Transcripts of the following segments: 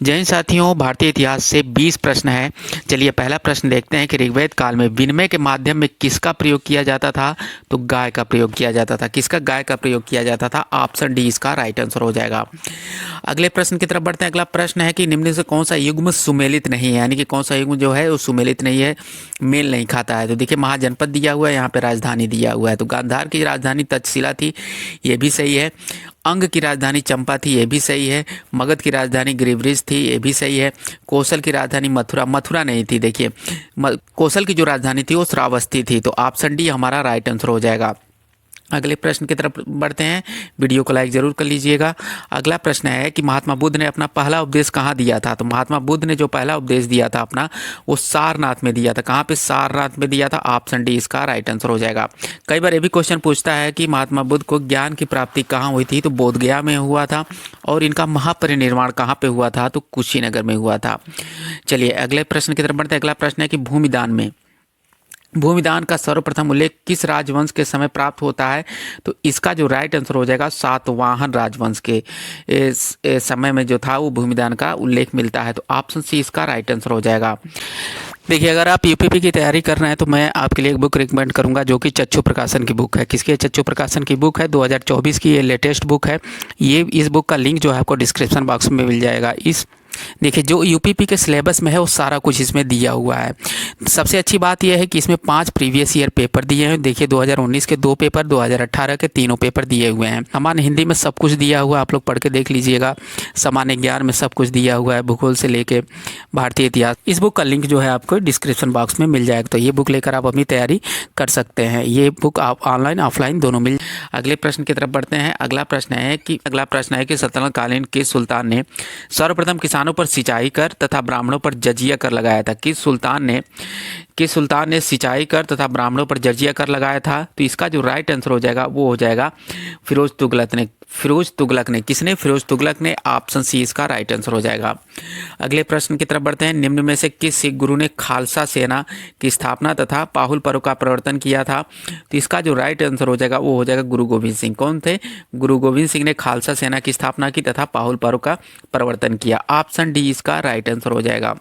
जय हिंद साथियों, भारतीय इतिहास से 20 प्रश्न है। चलिए पहला प्रश्न देखते हैं कि ऋग्वेद काल में विनिमय के माध्यम में किसका प्रयोग किया जाता था। तो गाय का प्रयोग किया जाता था। किसका? गाय का प्रयोग किया जाता था। ऑप्शन डी इसका राइट आंसर हो जाएगा। अगले प्रश्न की तरफ बढ़ते हैं। अगला प्रश्न है कि निम्न से कौन सा युग्म सुमेलित नहीं है, यानी कि कौन सा युग्म जो है वो सुमेलित नहीं है, मेल नहीं खाता है। तो देखिए, महाजनपद दिया हुआ है, यहाँ पे राजधानी दिया हुआ है। तो गांधार की राजधानी तक्षशिला थी, ये भी सही है। अंग की राजधानी चंपा थी, ये भी सही है। मगध की राजधानी गिरिवृज थी, ये भी सही है। कौशल की राजधानी मथुरा मथुरा नहीं थी। देखिए, कौशल की जो राजधानी थी वो श्रावस्ती थी। तो ऑप्शन डी हमारा राइट आंसर हो जाएगा। अगले प्रश्न की तरफ बढ़ते हैं। वीडियो को लाइक ज़रूर कर लीजिएगा। अगला प्रश्न है कि महात्मा बुद्ध ने अपना पहला उपदेश कहाँ दिया था। तो महात्मा बुद्ध ने जो पहला उपदेश दिया था अपना, वो सारनाथ में दिया था। कहाँ पे? सारनाथ में दिया था। ऑप्शन डी इसका राइट आंसर हो जाएगा। कई बार ये भी क्वेश्चन पूछता है कि महात्मा बुद्ध को ज्ञान की प्राप्ति कहाँ हुई थी। तो बोधगया में हुआ था। और इनका महापरिनिर्वाण कहाँ पे हुआ था? तो कुशीनगर में हुआ था। चलिए अगले प्रश्न की तरफ बढ़ते हैं। अगला प्रश्न है कि भूमिदान का सर्वप्रथम उल्लेख किस राजवंश के समय प्राप्त होता है। तो इसका जो राइट आंसर हो जाएगा, सातवाहन राजवंश के समय में जो था वो भूमिदान का उल्लेख मिलता है। तो ऑप्शन सी इसका राइट आंसर हो जाएगा। देखिए, अगर आप यूपीपी की तैयारी कर रहे हैं तो मैं आपके लिए एक बुक रिकमेंड करूंगा, जो कि चच्चू प्रकाशन की बुक है। किसकी? चच्चू प्रकाशन की बुक है। 2024 की ये लेटेस्ट बुक है। इस बुक का लिंक जो है आपको डिस्क्रिप्शन बॉक्स में मिल जाएगा। देखिए, जो यूपीपी के सिलेबस में है वो सारा कुछ इसमें दिया हुआ है। सबसे अच्छी बात यह है कि इसमें 5 प्रीवियस ईयर पेपर दिए हैं। देखिए, 2019 के 2 पेपर, 2018 के तीनों पेपर दिए हुए हैं। सामान्य हिंदी में सब कुछ दिया हुआ है, आप लोग पढ़ के देख लीजिएगा। सामान्य ज्ञान में सब कुछ दिया हुआ है, भूगोल से लेके भारतीय इतिहास। इस बुक का लिंक जो है आपको डिस्क्रिप्शन बॉक्स में मिल जाएगा। तो ये बुक लेकर आप अपनी तैयारी कर सकते हैं। ये बुक आप ऑनलाइन ऑफलाइन दोनों मिल। अगले प्रश्न की तरफ बढ़ते हैं। अगला प्रश्न है कि सल्तनत कालीन के सुल्तान ने सर्वप्रथम किसानों पर सिंचाई कर तथा ब्राह्मणों पर जजिया कर लगाया था। किस सुल्तान ने सिंचाई कर तथा ब्राह्मणों पर जजिया कर लगाया था। तो इसका जो राइट आंसर हो जाएगा वो हो जाएगा फिरोज तुगलक ने। किसने? फिरोज तुगलक ने। ऑप्शन सी इसका राइट आंसर हो जाएगा। अगले प्रश्न की तरफ बढ़ते हैं। निम्न में से किस सिख गुरु ने खालसा सेना की स्थापना तथा पाहुल पर्व का प्रवर्तन किया था। तो इसका जो राइट आंसर हो जाएगा वो हो जाएगा गुरु गोविंद सिंह। कौन थे? गुरु गोविंद सिंह ने खालसा सेना की स्थापना की तथा पाहुल पर्व का प्रवर्तन किया। ऑप्शन डी इसका राइट आंसर हो जाएगा।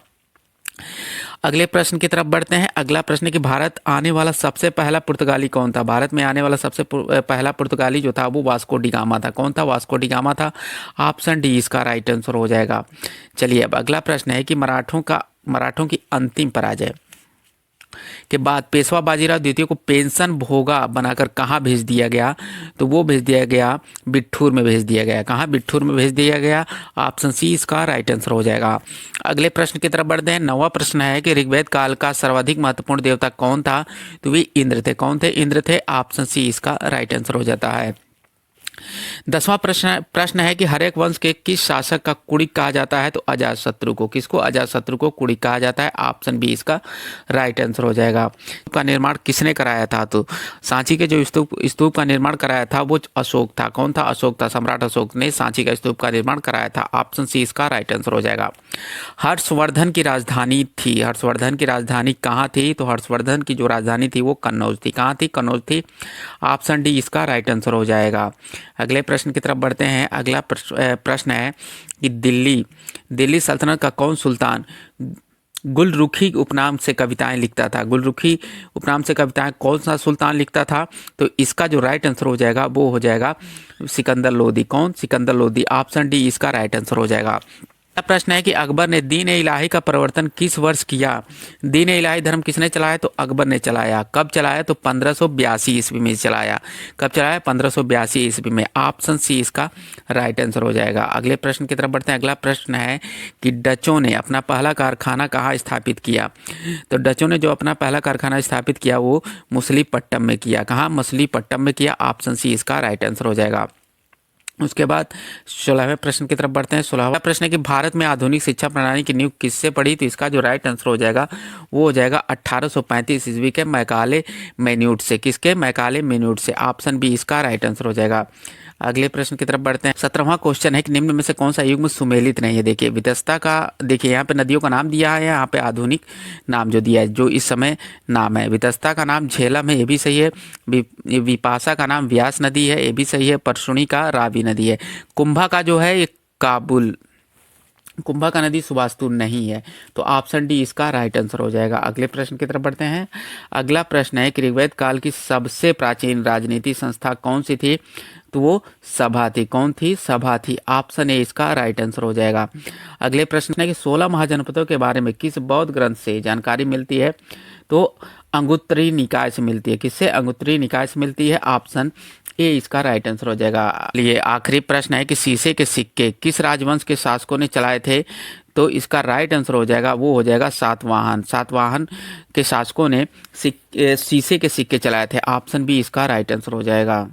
अगले प्रश्न की तरफ बढ़ते हैं। अगला प्रश्न है कि भारत आने वाला सबसे पहला पुर्तगाली कौन था। भारत में आने वाला सबसे पहला पुर्तगाली जो था वो वास्को डी गामा था। कौन था? वास्को डी गामा था। ऑप्शन डी इसका राइट आंसर हो जाएगा। चलिए अब अगला प्रश्न है कि मराठों की अंतिम पराजय के बाद पेशवा बाजीराव द्वितीय को पेंशन भोगा बनाकर कहाँ भेज दिया गया। तो वो भेज दिया गया बिठूर में भेज दिया गया। कहाँ? बिठूर में भेज दिया गया। ऑप्शन सी इसका राइट आंसर हो जाएगा। अगले प्रश्न की तरफ बढ़ते हैं। 9वां प्रश्न है कि ऋग्वेद काल का सर्वाधिक महत्वपूर्ण देवता कौन था। तो वे इंद्र थे। कौन थे? इंद्र थे। ऑप्शन सी इसका राइट आंसर हो जाता है। 10वां प्रश्न है कि हरेक वंश के किस शासक का कुड़ी कहा जाता है। तो अजातशत्रु को। किसको? अजातशत्रु को कुड़ी कहा जाता है। ऑप्शन बी इसका राइट आंसर हो जाएगा। का निर्माण किसने कराया था। तो सांची के जो स्तूप का निर्माण कराया था वो अशोक था। कौन था? अशोक था। सम्राट अशोक ने सांची का स्तूप का निर्माण कराया था। ऑप्शन सी इसका राइट आंसर हो जाएगा। हर्षवर्धन की राजधानी थी। हर्षवर्धन की राजधानी कहाँ थी। तो हर्षवर्धन की जो राजधानी थी वो कन्नौज थी। कहाँ थी? कन्नौज थी। ऑप्शन डी इसका राइट आंसर हो जाएगा। अगले प्रश्न की तरफ बढ़ते हैं। अगला प्रश्न है कि दिल्ली सल्तनत का कौन सुल्तान गुलरुखी उपनाम से कविताएं लिखता था। गुलरुखी उपनाम से कविताएं कौन सा सुल्तान लिखता था। तो इसका जो राइट आंसर हो जाएगा वो हो जाएगा सिकंदर लोदी। कौन? सिकंदर लोदी। ऑप्शन डी इसका राइट आंसर हो जाएगा। प्रश्न है कि अकबर ने दीन ए इलाही का प्रवर्तन किस वर्ष किया। दीन ए इलाही धर्म किसने चलाया। तो अकबर ने चलाया। कब चलाया। तो 1582 ईस्वी में चलाया। कब चलाया? 1582 ईस्वी में। ऑप्शन सी इसका राइट आंसर हो जाएगा। अगले प्रश्न की तरफ बढ़ते हैं। अगला प्रश्न है कि डचों ने अपना पहला कारखाना कहाँ स्थापित किया। तो डचों ने जो अपना पहला कारखाना स्थापित किया वो मछलीपट्टनम में किया। कहाँ? मछलीपट्टनम में किया। ऑप्शन सी इसका राइट आंसर हो जाएगा। उसके बाद 16वें प्रश्न की तरफ बढ़ते हैं। 16वां प्रश्न है कि भारत में आधुनिक शिक्षा प्रणाली की नींव किससे पड़ी। तो इसका जो राइट आंसर हो जाएगा वो हो जाएगा 1835 ईस्वी के मैकाले मेन्यूट से। किसके? मैकाले मेन्यूट से। ऑप्शन बी इसका राइट आंसर हो जाएगा। अगले प्रश्न की तरफ बढ़ते हैं। 17वां क्वेश्चन है कि निम्न में से कौन सा युग्म सुमेलित नहीं है। देखिए, वितस्ता का, देखिए यहाँ पे नदियों का नाम दिया है, यहाँ पे आधुनिक नाम जो दिया है जो इस समय नाम है। वितस्ता का नाम झेलम है, ये भी सही है। विपाशा का नाम व्यास नदी है, ये भी सही है। परशुणी का रावी नदी है। कुंभा का जो है ये कुंभका नदी सुवास्तु नहीं है। तो ऑप्शन डी इसका राइट आंसर हो जाएगा। अगले प्रश्न की तरफ बढ़ते हैं। अगला प्रश्न है कि ऋग्वेद काल की सबसे प्राचीन राजनीति संस्था कौन सी थी? तो वो सभा थी। कौन थी? सभा थी। ऑप्शन ए इसका राइट आंसर हो जाएगा। अगले प्रश्न है कि 16 महाजनपदों के बारे में किस बौद्ध ग्रंथ से जानकारी मिलती है? तो अंगुत्तरी निकाय से मिलती है। किससे? अंगुत्तरी निकाय से मिलती है। ऑप्शन ए इसका राइट आंसर हो जाएगा। ये आखिरी प्रश्न है कि शीशे के सिक्के किस राजवंश के शासकों ने चलाए थे? तो इसका राइट आंसर हो जाएगा, वो हो जाएगा सातवाहन। सातवाहन के शासकों ने शीशे के सिक्के चलाए थे। ऑप्शन बी इसका राइट आंसर हो जाएगा।